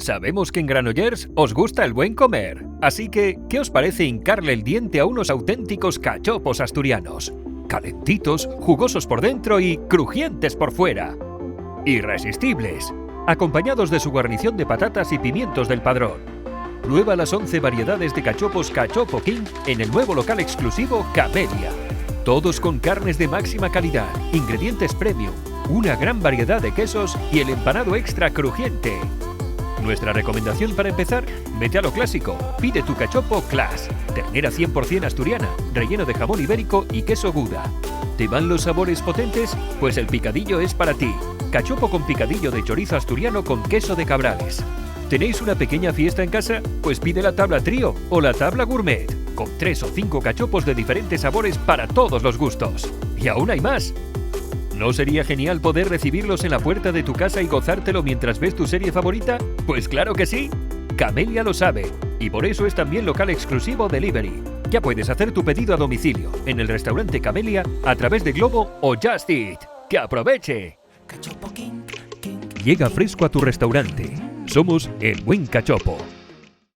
Sabemos que en Granollers os gusta el buen comer, así que, ¿qué os parece hincarle el diente a unos auténticos cachopos asturianos? Calentitos, jugosos por dentro y crujientes por fuera. Irresistibles, acompañados de su guarnición de patatas y pimientos del Padrón. Prueba las 11 variedades de cachopos Cachopo King en el nuevo local exclusivo Camelia. Todos con carnes de máxima calidad, ingredientes premium, una gran variedad de quesos y el empanado extra crujiente. Nuestra recomendación para empezar, vete a lo clásico, pide tu cachopo Class, ternera 100% asturiana, relleno de jamón ibérico y queso Gouda. ¿Te van los sabores potentes? Pues el picadillo es para ti. Cachopo con picadillo de chorizo asturiano con queso de Cabrales. ¿Tenéis una pequeña fiesta en casa? Pues pide la tabla trío o la tabla gourmet, con 3 o 5 cachopos de diferentes sabores para todos los gustos. Y aún hay más. ¿No sería genial poder recibirlos en la puerta de tu casa y gozártelo mientras ves tu serie favorita? Pues claro que sí. Camelia lo sabe, y por eso es también local exclusivo Delivery. Ya puedes hacer tu pedido a domicilio en el restaurante Camelia a través de Globo o Just Eat. ¡Que aproveche! Llega fresco a tu restaurante. Somos El Buen Cachopo.